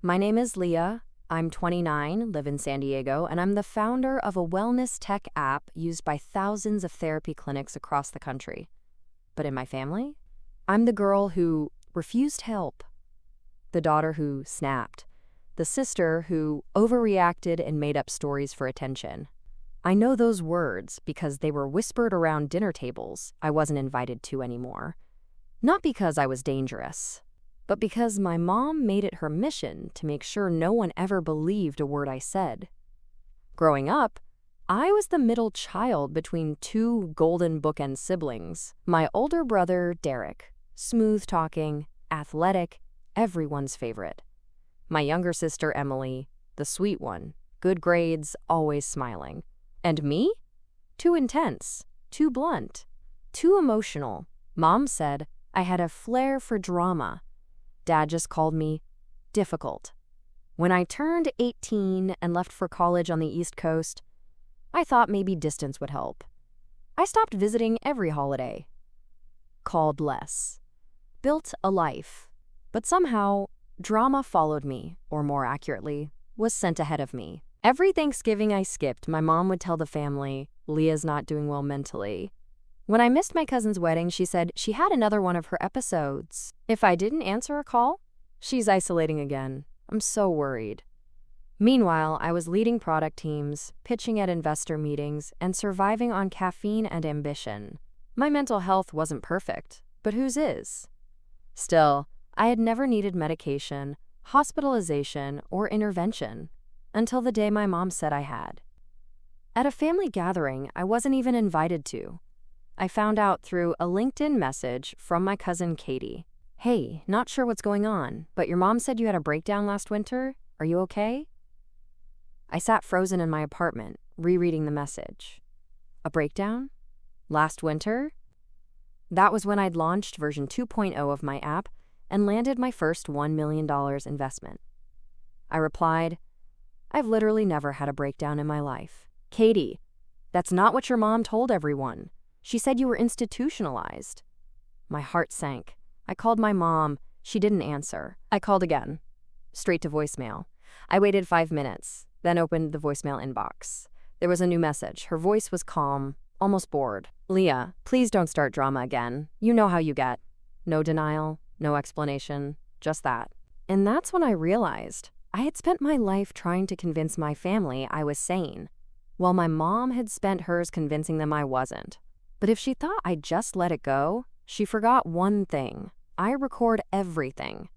My name is Leah. I'm 29, live in San Diego, and I'm the founder of a wellness tech app used by thousands of therapy clinics across the country. But in my family, I'm the girl who refused help, the daughter who snapped, the sister who overreacted and made up stories for attention. I know those words because they were whispered around dinner tables I wasn't invited to anymore. Not because I was dangerous, but because my mom made it her mission to make sure no one ever believed a word I said. Growing up, I was the middle child between two golden bookend siblings. My older brother, Derek, smooth-talking, athletic, everyone's favorite. My younger sister, Emily, the sweet one, good grades, always smiling. And me? Too intense, too blunt, too emotional. Mom said I had a flair for drama. Dad just called me difficult. When I turned 18 and left for college on the East Coast, I thought maybe distance would help. I stopped visiting every holiday. Called less. Built a life. But somehow, drama followed me, or more accurately, was sent ahead of me. Every Thanksgiving I skipped, my mom would tell the family, Leah's not doing well mentally. When I missed my cousin's wedding, she said she had another one of her episodes. If I didn't answer a call, she's isolating again. I'm so worried. Meanwhile, I was leading product teams, pitching at investor meetings, and surviving on caffeine and ambition. My mental health wasn't perfect, but whose is? Still, I had never needed medication, hospitalization, or intervention until the day my mom said I had. At a family gathering I wasn't even invited to, I found out through a LinkedIn message from my cousin Katie. Hey, not sure what's going on, but your mom said you had a breakdown last winter. Are you okay? I sat frozen in my apartment, rereading the message. A breakdown? Last winter? That was when I'd launched version 2.0 of my app and landed my first $1 million investment. I replied, I've literally never had a breakdown in my life. Katie, that's not what your mom told everyone. She said you were institutionalized. My heart sank. I called my mom. She didn't answer. I called again. Straight to voicemail. I waited 5 minutes, then opened the voicemail inbox. There was a new message. Her voice was calm, almost bored. Leah, please don't start drama again. You know how you get. No denial, no explanation, just that. And that's when I realized I had spent my life trying to convince my family I was sane, while my mom had spent hers convincing them I wasn't. But if she thought I'd just let it go, she forgot one thing. I record everything,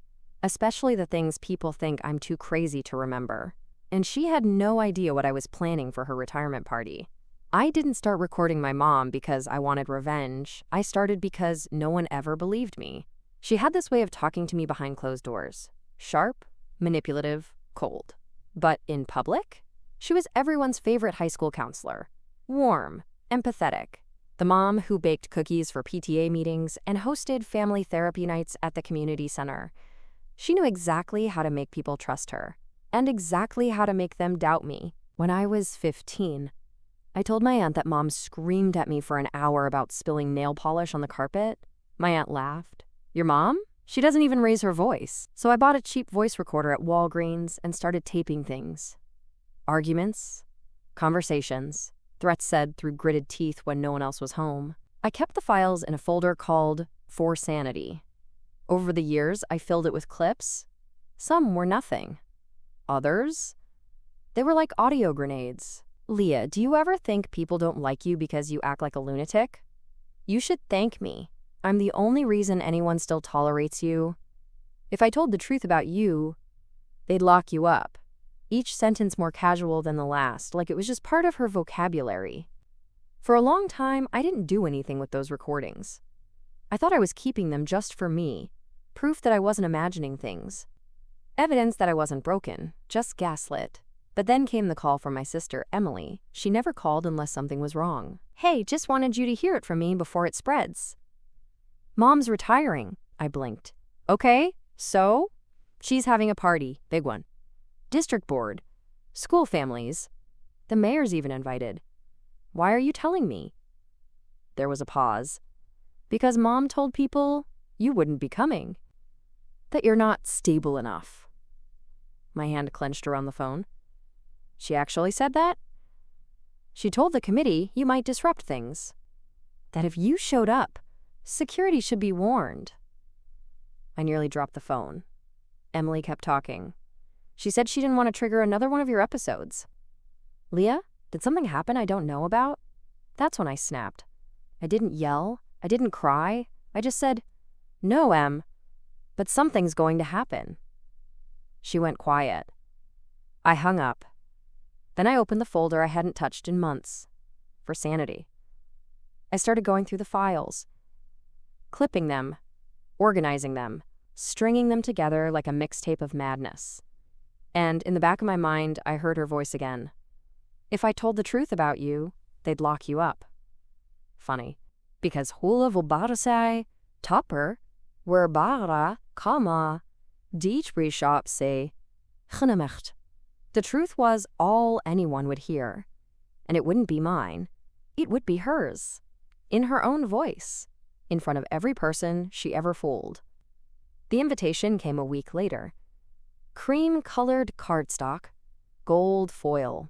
especially the things people think I'm too crazy to remember. And she had no idea what I was planning for her retirement party. I didn't start recording my mom because I wanted revenge. I started because no one ever believed me. She had this way of talking to me behind closed doors. Sharp, manipulative, cold. But in public, she was everyone's favorite high school counselor. Warm, empathetic. The mom who baked cookies for PTA meetings and hosted family therapy nights at the community center. She knew exactly how to make people trust her, and exactly how to make them doubt me. When I was 15, I told my aunt that mom screamed at me for an hour about spilling nail polish on the carpet. My aunt laughed. Your mom? She doesn't even raise her voice. So I bought a cheap voice recorder at Walgreens and started taping things. Arguments, conversations, threats said through gritted teeth when no one else was home. I kept the files in a folder called For Sanity. Over the years, I filled it with clips. Some were nothing. Others? They were like audio grenades. Leah, do you ever think people don't like you because you act like a lunatic? You should thank me. I'm the only reason anyone still tolerates you. If I told the truth about you, they'd lock you up. Each sentence more casual than the last, like it was just part of her vocabulary. For a long time, I didn't do anything with those recordings. I thought I was keeping them just for me, proof that I wasn't imagining things. Evidence that I wasn't broken, just gaslit. But then came the call from my sister, Emily. She never called unless something was wrong. Hey, just wanted you to hear it from me before it spreads. Mom's retiring, I blinked. Okay, so? She's having a party, big one. District board, school families. The mayor's even invited. Why are you telling me? There was a pause. Because Mom told people you wouldn't be coming. That you're not stable enough. My hand clenched around the phone. She actually said that? She told the committee you might disrupt things. That if you showed up, security should be warned. I nearly dropped the phone. Emily kept talking. She said she didn't want to trigger another one of your episodes. Leah, did something happen I don't know about? That's when I snapped. I didn't yell. I didn't cry. I just said, "No, Em, but something's going to happen." She went quiet. I hung up. Then I opened the folder I hadn't touched in months. For sanity. I started going through the files. Clipping them. Organizing them. Stringing them together like a mixtape of madness. And in the back of my mind, I heard her voice again. If I told the truth about you, they'd lock you up. Funny. Because hula vill bara sig, tapper, were bara, komma, dit bishop say, genemecht. The truth was all anyone would hear. And it wouldn't be mine. It would be hers. In her own voice. In front of every person she ever fooled. The invitation came a week later. Cream-colored cardstock, gold foil,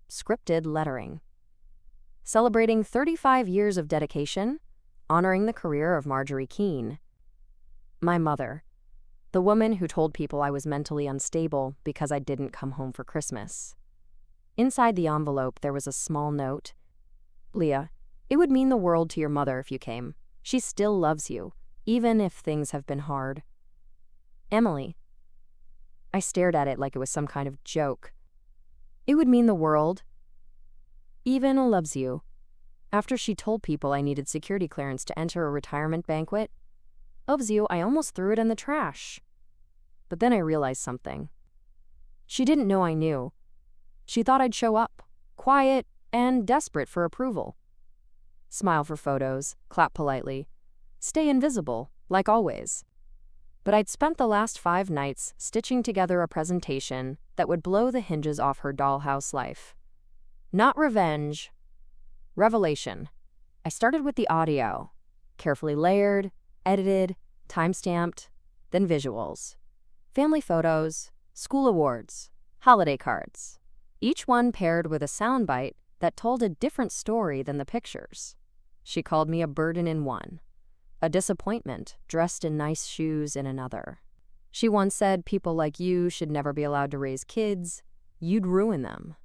scripted lettering. Celebrating 35 years of dedication, honoring the career of Marjorie Keene. My mother, the woman who told people I was mentally unstable because I didn't come home for Christmas. Inside the envelope there was a small note. Leah, it would mean the world to your mother if you came. She still loves you, even if things have been hard. Emily. I stared at it like it was some kind of joke. It would mean the world. Even loves you. After she told people I needed security clearance to enter a retirement banquet, loves you, I almost threw it in the trash. But then I realized something. She didn't know I knew. She thought I'd show up, quiet and desperate for approval. Smile for photos, clap politely, stay invisible, like always. But I'd spent the last 5 nights stitching together a presentation that would blow the hinges off her dollhouse life. Not revenge. Revelation. I started with the audio, carefully layered, edited, time-stamped, then visuals. Family photos, school awards, holiday cards. Each one paired with a soundbite that told a different story than the pictures. She called me a burden in one, a disappointment dressed in nice shoes in another. She once said people like you should never be allowed to raise kids. You'd ruin them.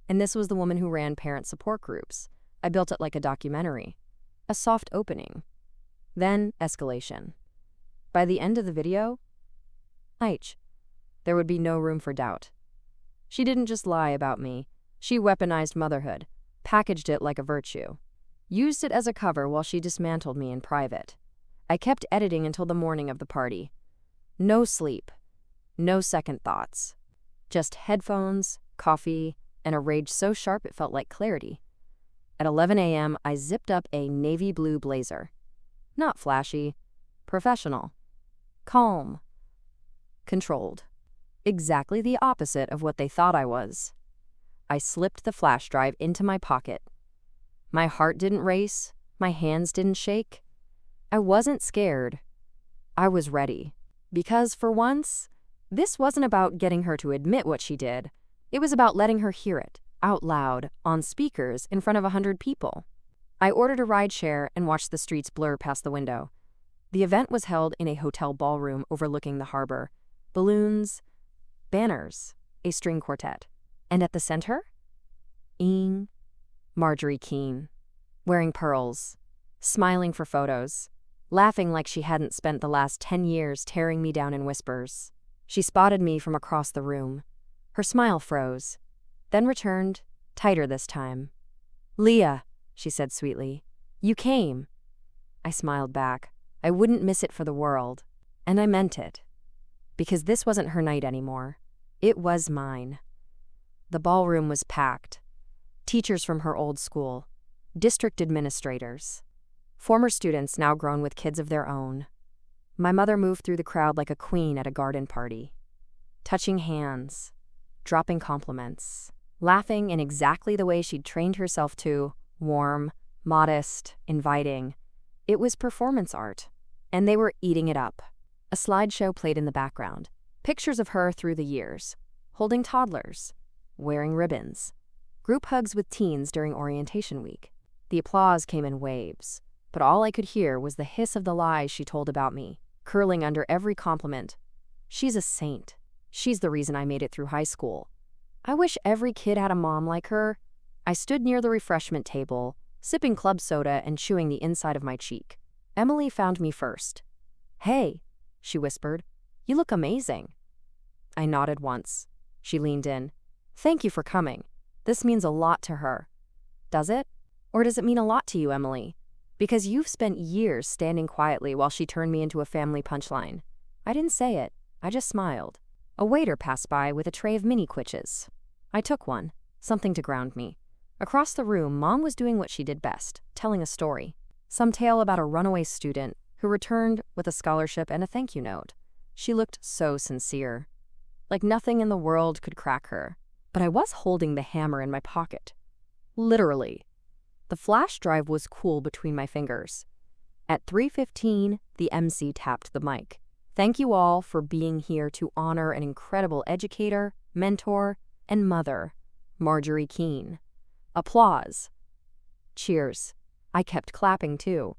And this was the woman who ran parent support groups. I built it like a documentary. A soft opening. Then escalation. By the end of the video, there would be no room for doubt. She didn't just lie about me. She weaponized motherhood, packaged it like a virtue, used it as a cover while she dismantled me in private. I kept editing until the morning of the party. No sleep, no second thoughts. Just headphones, coffee, and a rage so sharp it felt like clarity. At 11 a.m., I zipped up a navy blue blazer. Not flashy, professional, calm, controlled. Exactly the opposite of what they thought I was. I slipped the flash drive into my pocket. My heart didn't race, my hands didn't shake. I wasn't scared. I was ready. Because for once, this wasn't about getting her to admit what she did. It was about letting her hear it, out loud, on speakers, in front of 100 people. I ordered a rideshare and watched the streets blur past the window. The event was held in a hotel ballroom overlooking the harbor. Balloons, banners, a string quartet. And at the center? Marjorie Keene, wearing pearls, smiling for photos, laughing like she hadn't spent the last 10 years tearing me down in whispers. She spotted me from across the room. Her smile froze, then returned, tighter this time. "Leah," she said sweetly, "you came." I smiled back. I wouldn't miss it for the world. And I meant it. Because this wasn't her night anymore. It was mine. The ballroom was packed. Teachers from her old school, district administrators, former students now grown with kids of their own. My mother moved through the crowd like a queen at a garden party, touching hands, dropping compliments, laughing in exactly the way she'd trained herself to, warm, modest, inviting. It was performance art, and they were eating it up. A slideshow played in the background. Pictures of her through the years, holding toddlers, wearing ribbons, group hugs with teens during orientation week. The applause came in waves, but all I could hear was the hiss of the lies she told about me, curling under every compliment. She's a saint. She's the reason I made it through high school. I wish every kid had a mom like her. I stood near the refreshment table, sipping club soda and chewing the inside of my cheek. Emily found me first. "Hey," she whispered, "you look amazing." I nodded once. She leaned in. "Thank you for coming. This means a lot to her." "Does it? Or does it mean a lot to you, Emily? Because you've spent years standing quietly while she turned me into a family punchline." I didn't say it. I just smiled. A waiter passed by with a tray of mini Quitches. I took one, something to ground me. Across the room, Mom was doing what she did best, telling a story. Some tale about a runaway student who returned with a scholarship and a thank you note. She looked so sincere, like nothing in the world could crack her. But I was holding the hammer in my pocket. Literally. The flash drive was cool between my fingers. At 3:15, the MC tapped the mic. "Thank you all for being here to honor an incredible educator, mentor, and mother, Marjorie Keene." Applause. Cheers. I kept clapping too.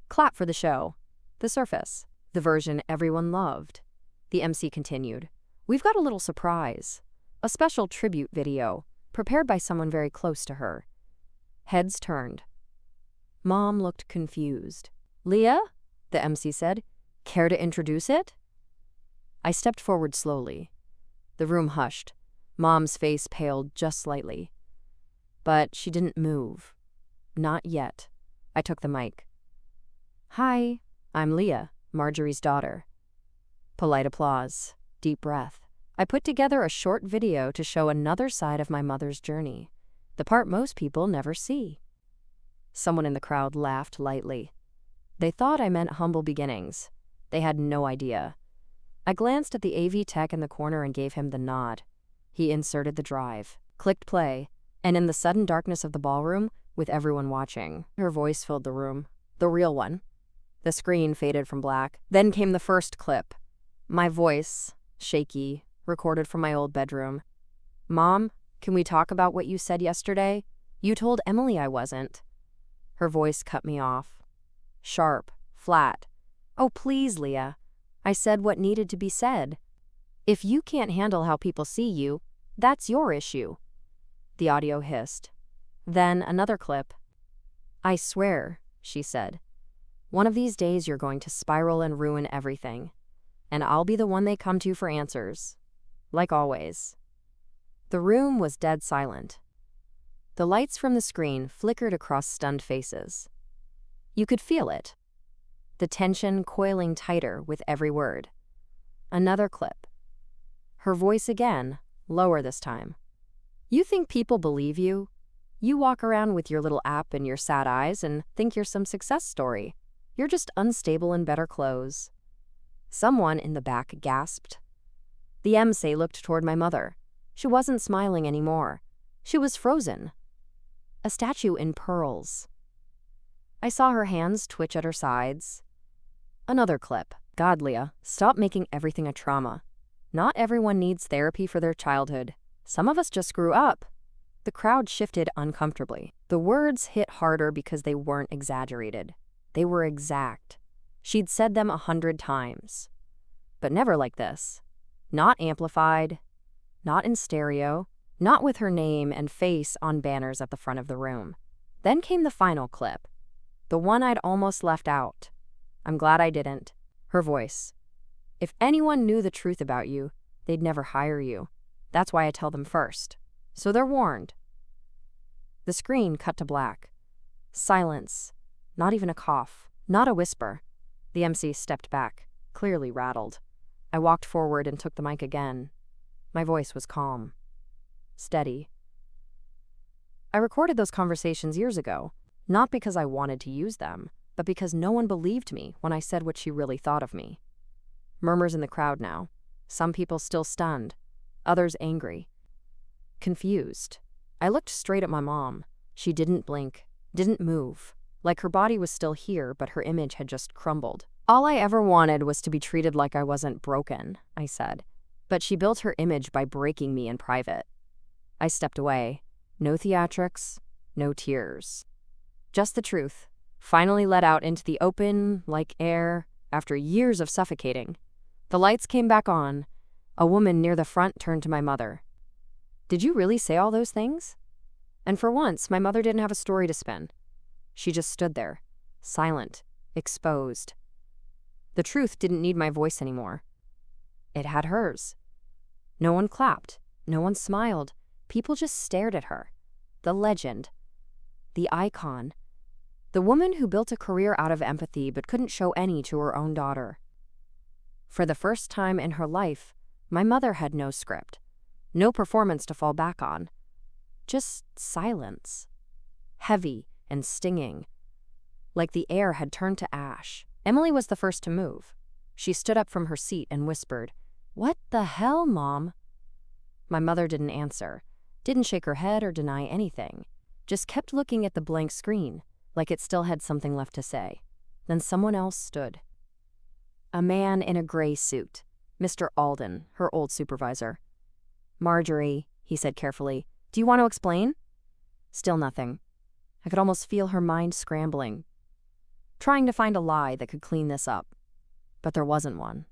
Clap for the show. The surface. The version everyone loved. The MC continued. "We've got a little surprise. A special tribute video, prepared by someone very close to her." Heads turned. Mom looked confused. "Leah?" the MC said. "Care to introduce it?" I stepped forward slowly. The room hushed. Mom's face paled just slightly. But she didn't move. Not yet. I took the mic. "Hi, I'm Leah, Marjorie's daughter." Polite applause. Deep breath. I put together a short video to show another side of my mother's journey, the part most people never see. Someone in the crowd laughed lightly. They thought I meant humble beginnings. They had no idea. I glanced at the AV tech in the corner and gave him the nod. He inserted the drive, clicked play, and in the sudden darkness of the ballroom, with everyone watching, her voice filled the room. The real one. The screen faded from black. Then came the first clip. My voice, shaky, recorded from my old bedroom. "Mom, can we talk about what you said yesterday? You told Emily I wasn't." Her voice cut me off. Sharp, flat. "Oh, please, Leah. I said what needed to be said. If you can't handle how people see you, that's your issue." The audio hissed. Then another clip. "I swear," she said, "one of these days you're going to spiral and ruin everything. And I'll be the one they come to for answers. Like always." The room was dead silent. The lights from the screen flickered across stunned faces. You could feel it. The tension coiling tighter with every word. Another clip. Her voice again, lower this time. "You think people believe you? You walk around with your little app and your sad eyes and think you're some success story. You're just unstable in better clothes." Someone in the back gasped. The MC looked toward my mother. She wasn't smiling anymore. She was frozen. A statue in pearls. I saw her hands twitch at her sides. Another clip. "God, Leah, stop making everything a trauma. Not everyone needs therapy for their childhood. Some of us just grew up." The crowd shifted uncomfortably. The words hit harder because they weren't exaggerated. They were exact. She'd said them 100 times. But never like this. Not amplified. Not in stereo. Not with her name and face on banners at the front of the room. Then came the final clip. The one I'd almost left out. I'm glad I didn't. Her voice. "If anyone knew the truth about you, they'd never hire you. That's why I tell them first. So they're warned." The screen cut to black. Silence. Not even a cough. Not a whisper. The MC stepped back, clearly rattled. I walked forward and took the mic again. My voice was calm. Steady. I recorded those conversations years ago, not because I wanted to use them, but because no one believed me when I said what she really thought of me. Murmurs in the crowd now. Some people still stunned. Others angry. Confused. I looked straight at my mom. She didn't blink, didn't move, like her body was still here, but her image had just crumbled. "All I ever wanted was to be treated like I wasn't broken," I said. But she built her image by breaking me in private. I stepped away. No theatrics, no tears. Just the truth, finally let out into the open, like air, after years of suffocating. The lights came back on. A woman near the front turned to my mother. "Did you really say all those things?" And for once, my mother didn't have a story to spin. She just stood there, silent, exposed. The truth didn't need my voice anymore. It had hers. No one clapped. No one smiled. People just stared at her. The legend. The icon. The woman who built a career out of empathy but couldn't show any to her own daughter. For the first time in her life, my mother had no script. No performance to fall back on. Just silence. Heavy and stinging. Like the air had turned to ash. Emily was the first to move. She stood up from her seat and whispered, "What the hell, Mom?" My mother didn't answer, didn't shake her head or deny anything, just kept looking at the blank screen, like it still had something left to say. Then someone else stood. A man in a gray suit, Mr. Alden, her old supervisor. "Marjorie," he said carefully, "do you want to explain?" Still nothing. I could almost feel her mind scrambling, trying to find a lie that could clean this up. But there wasn't one.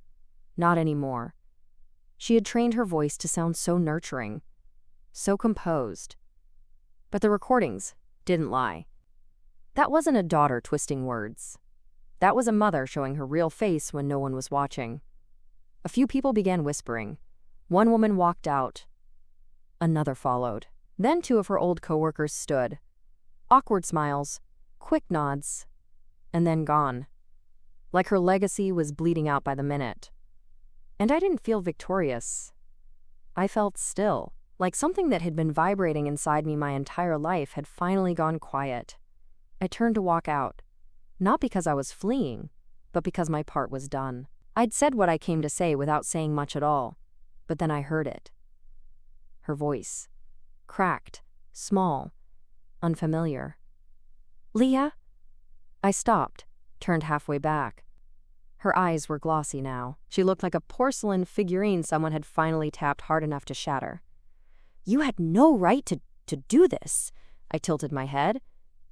Not anymore. She had trained her voice to sound so nurturing, so composed. But the recordings didn't lie. That wasn't a daughter twisting words. That was a mother showing her real face when no one was watching. A few people began whispering. One woman walked out. Another followed. Then two of her old coworkers stood. Awkward smiles, quick nods, and then gone. Like her legacy was bleeding out by the minute. And I didn't feel victorious. I felt still, like something that had been vibrating inside me my entire life had finally gone quiet. I turned to walk out, not because I was fleeing, but because my part was done. I'd said what I came to say without saying much at all, but then I heard it. Her voice. Cracked, small, unfamiliar. "Leah?" I stopped, turned halfway back. Her eyes were glossy now. She looked like a porcelain figurine someone had finally tapped hard enough to shatter. "You had no right to do this." I tilted my head.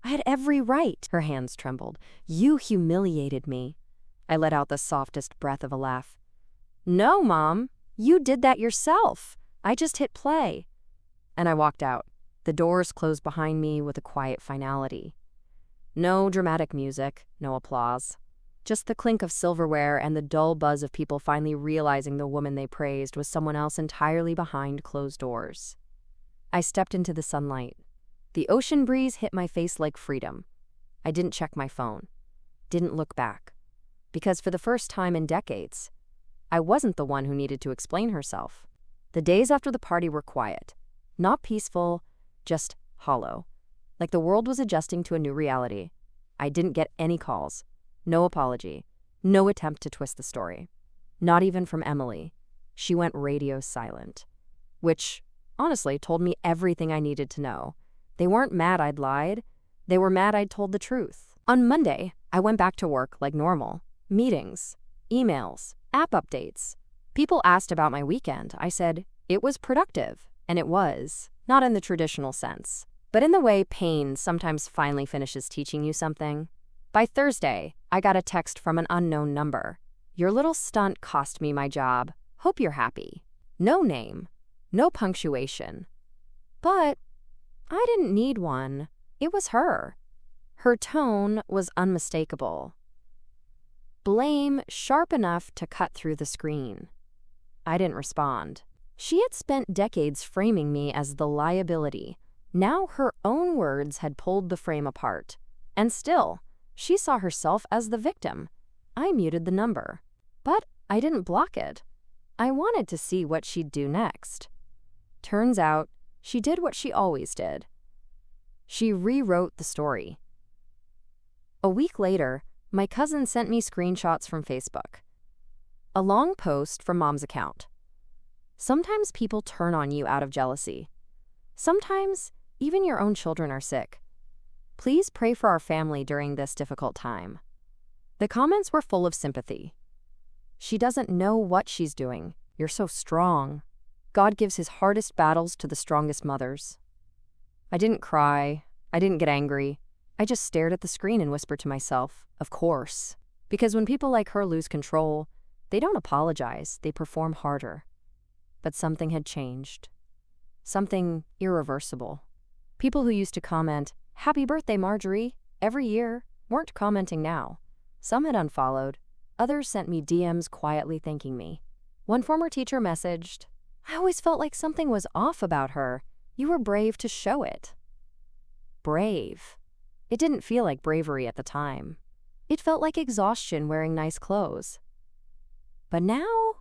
"I had every right." Her hands trembled. "You humiliated me." I let out the softest breath of a laugh. "No, Mom. You did that yourself. I just hit play." And I walked out. The doors closed behind me with a quiet finality. No dramatic music, no applause. Just the clink of silverware and the dull buzz of people finally realizing the woman they praised was someone else entirely behind closed doors. I stepped into the sunlight. The ocean breeze hit my face like freedom. I didn't check my phone. Didn't look back. Because for the first time in decades, I wasn't the one who needed to explain herself. The days after the party were quiet. Not peaceful, just hollow. Like the world was adjusting to a new reality. I didn't get any calls. No apology. No attempt to twist the story. Not even from Emily. She went radio silent. Which, honestly, told me everything I needed to know. They weren't mad I'd lied. They were mad I'd told the truth. On Monday, I went back to work like normal. Meetings, emails, app updates. People asked about my weekend. I said, it was productive. And it was. Not in the traditional sense, but in the way pain sometimes finally finishes teaching you something. By Thursday, I got a text from an unknown number. "Your little stunt cost me my job. Hope you're happy." No name, no punctuation. But I didn't need one. It was her. Her tone was unmistakable. Blame sharp enough to cut through the screen. I didn't respond. She had spent decades framing me as the liability. Now her own words had pulled the frame apart. And still, she saw herself as the victim. I muted the number. But I didn't block it. I wanted to see what she'd do next. Turns out, she did what she always did. She rewrote the story. A week later, my cousin sent me screenshots from Facebook. A long post from Mom's account. Sometimes people turn on you out of jealousy. Sometimes even your own children are sick. Please pray for our family during this difficult time. The comments were full of sympathy. She doesn't know what she's doing. You're so strong. God gives his hardest battles to the strongest mothers. I didn't cry. I didn't get angry. I just stared at the screen and whispered to myself, of course. Because when people like her lose control, they don't apologize, they perform harder. But something had changed. Something irreversible. People who used to comment, "Happy birthday, Marjorie," every year, weren't commenting now. Some had unfollowed. Others sent me DMs quietly thanking me. One former teacher messaged, "I always felt like something was off about her. You were brave to show it." Brave. It didn't feel like bravery at the time. It felt like exhaustion wearing nice clothes. But now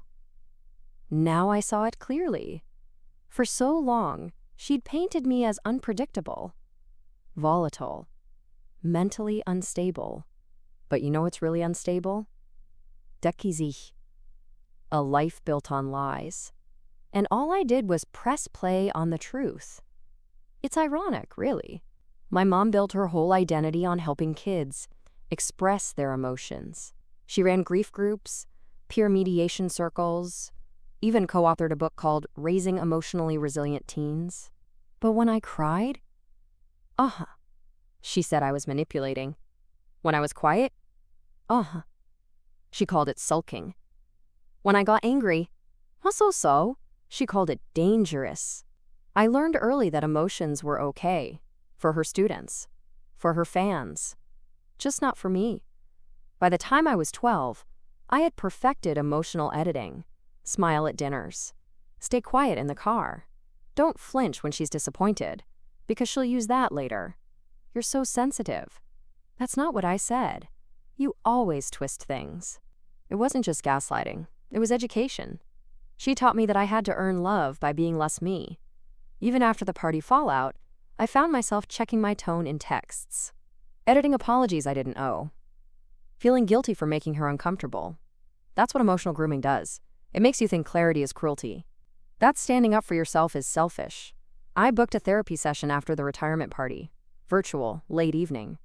I saw it clearly. For so long, she'd painted me as unpredictable, volatile, mentally unstable. But you know what's really unstable? Dakota. A life built on lies. And all I did was press play on the truth. It's ironic, really. My mom built her whole identity on helping kids express their emotions. She ran grief groups, peer mediation circles, even co-authored a book called Raising Emotionally Resilient Teens. But when I cried, she said I was manipulating. When I was quiet, she called it sulking. When I got angry, so, she called it dangerous. I learned early that emotions were okay, for her students, for her fans, just not for me. By the time I was 12, I had perfected emotional editing. Smile at dinners. Stay quiet in the car. Don't flinch when she's disappointed, because she'll use that later. You're so sensitive. That's not what I said. You always twist things. It wasn't just gaslighting. It was education. She taught me that I had to earn love by being less me. Even after the party fallout, I found myself checking my tone in texts, editing apologies I didn't owe, feeling guilty for making her uncomfortable. That's what emotional grooming does. It makes you think clarity is cruelty. That standing up for yourself is selfish. I booked a therapy session after the retirement party. Virtual, late evening.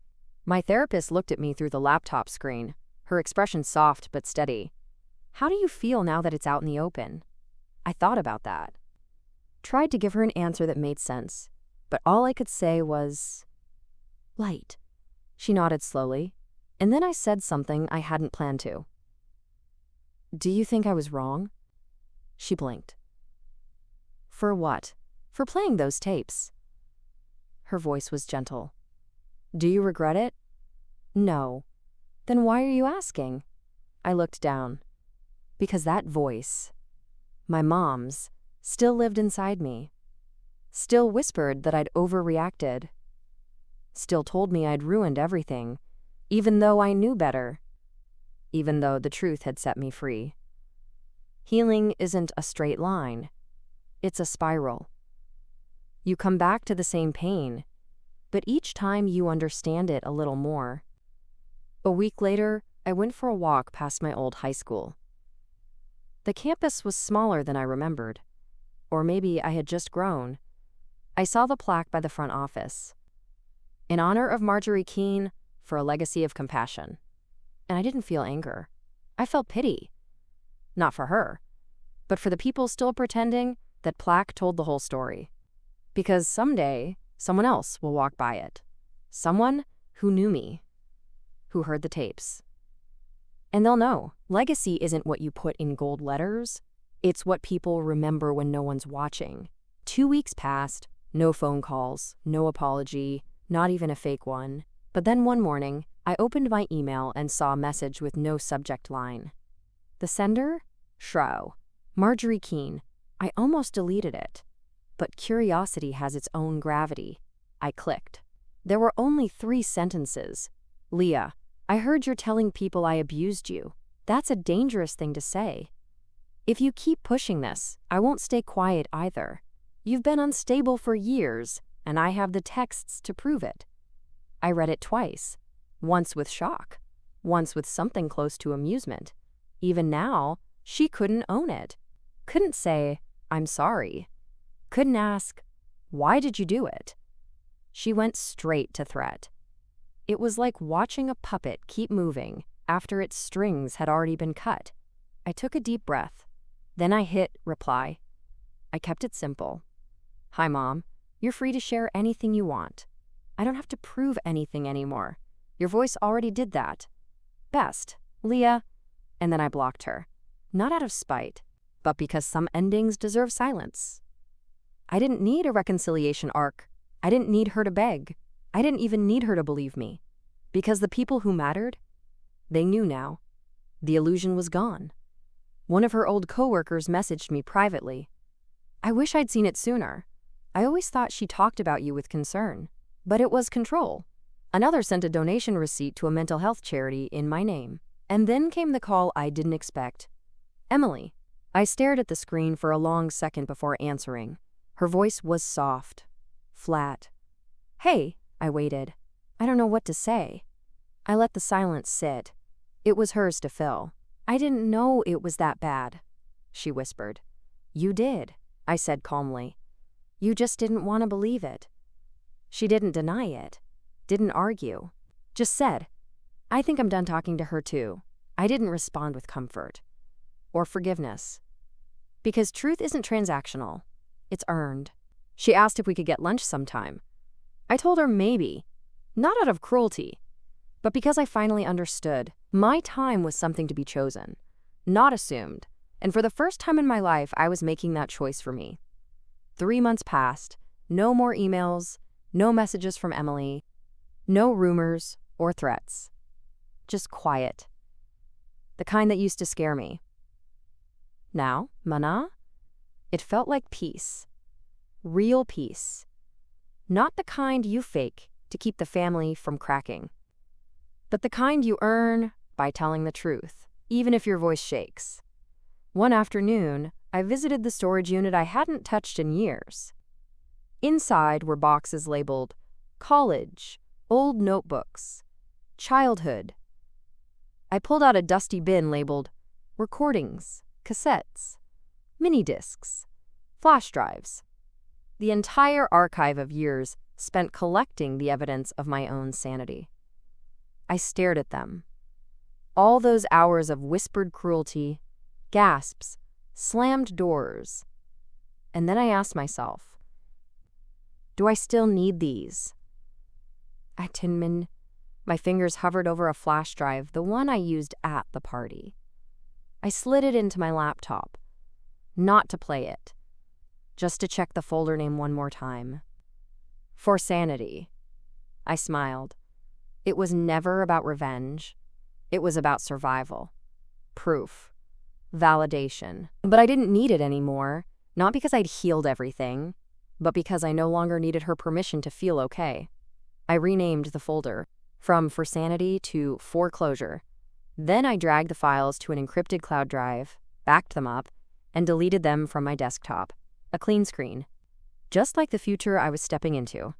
My therapist looked at me through the laptop screen, her expression soft but steady. "How do you feel now that it's out in the open?" I thought about that. Tried to give her an answer that made sense, but all I could say was, "Light." She nodded slowly, and then I said something I hadn't planned to. "Do you think I was wrong?" She blinked. "For what?" "For playing those tapes." Her voice was gentle. "Do you regret it?" "No." "Then why are you asking?" I looked down. Because that voice, my mom's, still lived inside me. Still whispered that I'd overreacted. Still told me I'd ruined everything, even though I knew better. Even though the truth had set me free. Healing isn't a straight line. It's a spiral. You come back to the same pain, but each time you understand it a little more. A week later, I went for a walk past my old high school. The campus was smaller than I remembered. Or maybe I had just grown. I saw the plaque by the front office. In honor of Marjorie Keene, for a legacy of compassion. And I didn't feel anger. I felt pity. Not for her, but for the people still pretending that plaque told the whole story. Because someday, someone else will walk by it. Someone who knew me, who heard the tapes. And they'll know, legacy isn't what you put in gold letters. It's what people remember when no one's watching. 2 weeks passed, no phone calls, no apology, not even a fake one. But then one morning, I opened my email and saw a message with no subject line. The sender? Shrow. Marjorie Keene. I almost deleted it. But curiosity has its own gravity. I clicked. There were only 3 sentences. "Leah, I heard you're telling people I abused you. That's a dangerous thing to say. If you keep pushing this, I won't stay quiet either. You've been unstable for years, and I have the texts to prove it." I read it twice, once with shock, once with something close to amusement. Even now, she couldn't own it. Couldn't say, "I'm sorry." Couldn't ask, "Why did you do it?" She went straight to threat. It was like watching a puppet keep moving after its strings had already been cut. I took a deep breath. Then I hit reply. I kept it simple. Hi, Mom. You're free to share anything you want. I don't have to prove anything anymore. Your voice already did that. Best, Leah. And then I blocked her. Not out of spite, but because some endings deserve silence. I didn't need a reconciliation arc. I didn't need her to beg. I didn't even need her to believe me. Because the people who mattered, they knew now. The illusion was gone. One of her old coworkers messaged me privately. I wish I'd seen it sooner. I always thought she talked about you with concern. But it was control. Another sent a donation receipt to a mental health charity in my name. And then came the call I didn't expect. Emily. I stared at the screen for a long second before answering. Her voice was soft, flat. Hey, I waited. I don't know what to say. I let the silence sit. It was hers to fill. I didn't know it was that bad, she whispered. You did, I said calmly. You just didn't want to believe it. She didn't deny it, didn't argue, just said, I think I'm done talking to her too. I didn't respond with comfort or forgiveness. Because truth isn't transactional, it's earned. She asked if we could get lunch sometime. I told her maybe, not out of cruelty, but because I finally understood my time was something to be chosen, not assumed. And for the first time in my life, I was making that choice for me. 3 months passed, no more emails, no messages from Emily, no rumors or threats. Just quiet. The kind that used to scare me. Now, Mana, it felt like peace. Real peace. Not the kind you fake to keep the family from cracking, but the kind you earn by telling the truth, even if your voice shakes. One afternoon, I visited the storage unit I hadn't touched in years. Inside were boxes labeled college, old notebooks, childhood. I pulled out a dusty bin labeled recordings, cassettes, mini discs, flash drives. The entire archive of years spent collecting the evidence of my own sanity. I stared at them. All those hours of whispered cruelty, gasps, slammed doors. And then I asked myself, do I still need these? At Tinman, my fingers hovered over a flash drive, the one I used at the party. I slid it into my laptop, not to play it, just to check the folder name one more time. For sanity. I smiled. It was never about revenge. It was about survival. Proof. Validation. But I didn't need it anymore, not because I'd healed everything, but because I no longer needed her permission to feel okay. I renamed the folder from For Sanity to Foreclosure. Then I dragged the files to an encrypted cloud drive, backed them up, and deleted them from my desktop. A clean screen. Just like the future I was stepping into.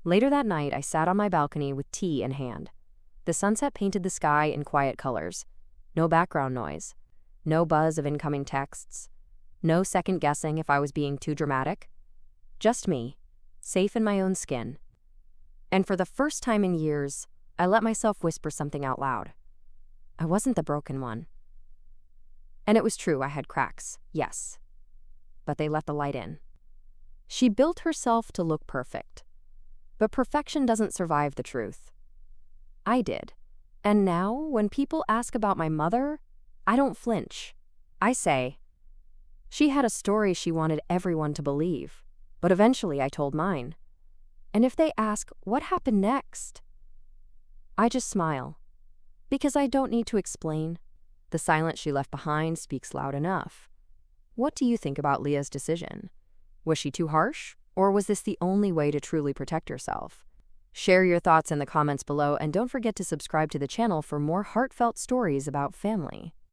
Later that night, I sat on my balcony with tea in hand. The sunset painted the sky in quiet colors. No background noise. No buzz of incoming texts. No second guessing if I was being too dramatic. Just me, safe in my own skin. And for the first time in years, I let myself whisper something out loud. I wasn't the broken one. And it was true, I had cracks, yes. But they let the light in. She built herself to look perfect. But perfection doesn't survive the truth. I did. And now, when people ask about my mother, I don't flinch. I say, she had a story she wanted everyone to believe. But eventually I told mine. And if they ask, what happened next? I just smile. Because I don't need to explain. The silence she left behind speaks loud enough. What do you think about Leah's decision? Was she too harsh? Or was this the only way to truly protect herself? Share your thoughts in the comments below, and don't forget to subscribe to the channel for more heartfelt stories about family.